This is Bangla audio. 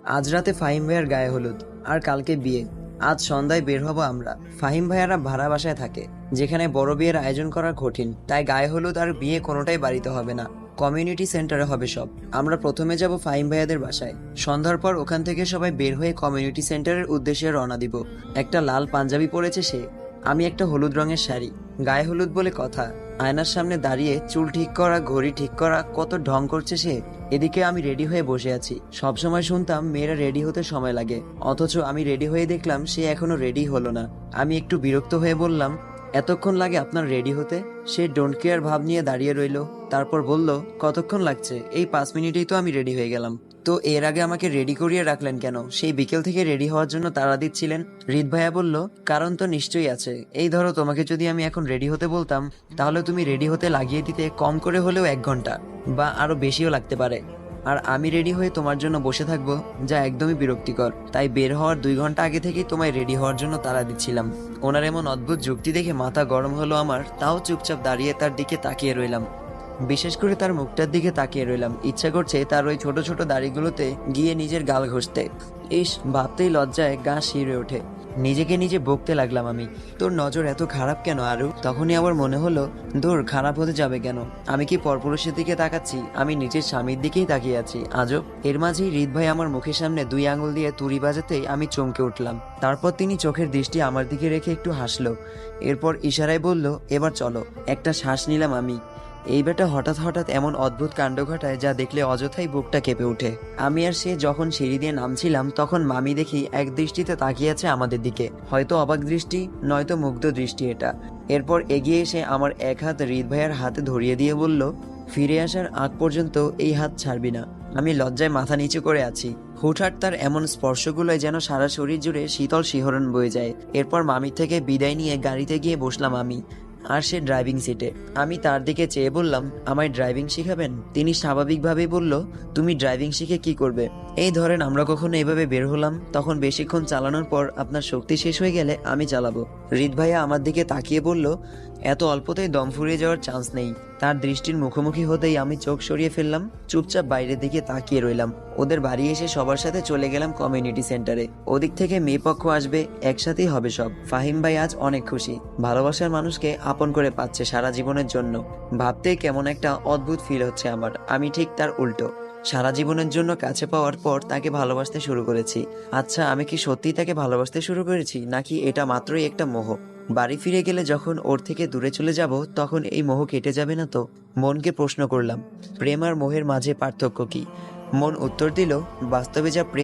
আজ রাতে ফাহিম ভাইয়ার গায়ে হলুদ, আর কালকে বিয়ে। আজ সন্ধ্যায় বের হব আমরা। ফাহিম ভাইয়ারা ভাড়া বাসায় থাকে, যেখানে বড় বিয়ের আয়োজন করা কঠিন, তাই গায়ে হলুদ আর বিয়ে কোনোটাই বাড়িতে হবে না, কমিউনিটি সেন্টারে হবে সব। আমরা প্রথমে যাব ফাহিম ভাইয়াদের বাসায়। সন্ধ্যার পর ওখান থেকে সবাই বের হয়ে কমিউনিটি সেন্টারের উদ্দেশ্যে রওনা দিব। একটা লাল পাঞ্জাবি পরেছে সে, আমি একটা হলুদ রঙের শাড়ি। গায়ে হলুদ বলে কথা, আয়নার সামনে দাঁড়িয়ে চুল ঠিক করা, ঘড়ি ঠিক করা, কত ঢং করছে সে। এদিকে আমি রেডি হয়ে বসে আছি। সবসময় শুনতাম মেয়েরা রেডি হতে সময় লাগে, অথচ আমি রেডি হয়ে দেখলাম সে এখনো রেডি হলো না। আমি একটু বিরক্ত হয়ে বললাম, এতক্ষণ লাগে আপনার রেডি হতে? সে ডোন্ট কেয়ার ভাব নিয়ে দাঁড়িয়ে রইল। তারপর বলল, কতক্ষণ লাগছে? এই 5 মিনিটেই তো আমি রেডি হয়ে গেলাম। তো এর আগে আমাকে রেডি করিয়ে রাখলেন কেন? সেই বিকেল থেকে রেডি হওয়ার জন্য তাড়া দিচ্ছিলেন। হৃদ ভাইয়া বলল, কারণ তো নিশ্চয়ই আছে। এই ধরো, তোমাকে যদি আমি এখন রেডি হতে বলতাম, তাহলে তুমি রেডি হতে লাগিয়ে দিতে কম করে হলেও 1 ঘন্টা, বা আরো বেশিও লাগতে পারে। আর আমি রেডি হয়ে তোমার জন্য বসে থাকবো, যা একদমই বিরক্তিকর। তাই বের হওয়ার 2 ঘন্টা আগে থেকেই তোমায় রেডি হওয়ার জন্য তাড়া দিচ্ছিলাম। ওনার এমন অদ্ভুত যুক্তি দেখে মাথা গরম হলো আমার। তাও চুপচাপ দাঁড়িয়ে তার দিকে তাকিয়ে রইলাম। বিশেষ করে তার মুখটার দিকে তাকিয়ে রইলাম। ইচ্ছা করছে তার ওই ছোট ছোট দাড়িগুলোতে গিয়ে নিজের গাল ঘষতে। ইস, ভাবতেই লজ্জায় গা শিউরে ওঠে। নিজেকে নিজে বকতে লাগলাম আমি, তোর নজর এত খারাপ কেন আরু? তখনই আবার মনে হলো, দূর, খারাপ হতে যাবে কেন? আমি কি পরপুরুষের দিকে তাকাচ্ছি? আমি নিজের স্বামীর দিকেই তাকিয়ে আছি আজব। এর মাঝেই হৃদ ভাই আমার মুখের সামনে 2 আঙুল দিয়ে তুড়ি বাজাতেই আমি চমকে উঠলাম। তারপর তিনি চোখের দৃষ্টি আমার দিকে রেখে একটু হাসলো। এরপর ইশারায় বলল, এবার চলো। একটা শ্বাস নিলাম আমি। এই বেটা হঠাৎ হঠাৎ এমন অদ্ভুত কাণ্ড ঘটায় যা দেখলে অযথাই বুকটা কেঁপে ওঠে। আমি আর সে যখন সিঁড়ি দিয়ে নামছিলাম, তখন মামি দেখি এক দৃষ্টিতে তাকিয়ে আছে আমাদের দিকে। হয়তো অবাক দৃষ্টি, নয়তো মুগ্ধ দৃষ্টি এটা। এরপর এগিয়ে এসে আমার এক হাত হৃদ ভাইয়ের হাতে ধরিয়ে দিয়ে বলল, ফিরে আসার আগ পর্যন্ত এই হাত ছাড়বি না। আমি লজ্জায় মাথা নিচু করে আছি। হুটহাট তার এমন স্পর্শগুলোয় যেন সারা শরীর জুড়ে শীতল শিহরণ বয়ে যায়। এরপর মামির থেকে বিদায় নিয়ে গাড়িতে গিয়ে বসলাম আমি, আর সে ড্রাইভিং সিটে। আমি তার দিকে চেয়ে বললাম, আমায় ড্রাইভিং শিখাবেন? তিনি স্বাভাবিকভাবেই বলল, তুমি ড্রাইভিং শিখে কি করবে? এই ধরেন আমরা কখনো এভাবে বের হলাম, তখন বেশিক্ষণ চালানোর পর আপনার শক্তি শেষ হয়ে গেলে আমি চালাবো। হৃদ ভাইয়া আমার দিকে তাকিয়ে বলল, এত অল্পতেই দম ফুরিয়ে যাওয়ার চান্স নেই। তার দৃষ্টির মুখোমুখি হতেই আমি চোখ সরিয়ে ফেললাম, চুপচাপ বাইরের দিকে তাকিয়ে রইলাম। ওদের বাড়ি এসে সবার সাথে চলে গেলাম কমিউনিটি সেন্টারে। ওদিক থেকে মেয়ে পক্ষ আসবে, একসাথেই হবে সব। ফাহিম ভাই আজ অনেক খুশি, ভালোবাসার মানুষকে আপন করে পাচ্ছে সারা জীবনের জন্য। ভাবতেই কেমন একটা অদ্ভুত ফিল হচ্ছে আমার। আমি ঠিক তার উল্টো, সারা জীবনের জন্য কাছে পাওয়ার পর তাকে ভালোবাসতে শুরু করেছি। আচ্ছা, আমি কি সত্যিই তাকে ভালোবাসতে শুরু করেছি, নাকি এটা মাত্রই একটা মোহ? বাড়ি ফিরে গেলে যখন ওর থেকে দূরে চলে যাব, তখন এই মোহ কেটে যাবে না তো? মনকে প্রশ্ন করলাম, প্রেম আর মোহের মাঝে পার্থক্য কি? মন উত্তর দিল, বাস্তবে যা প্রেম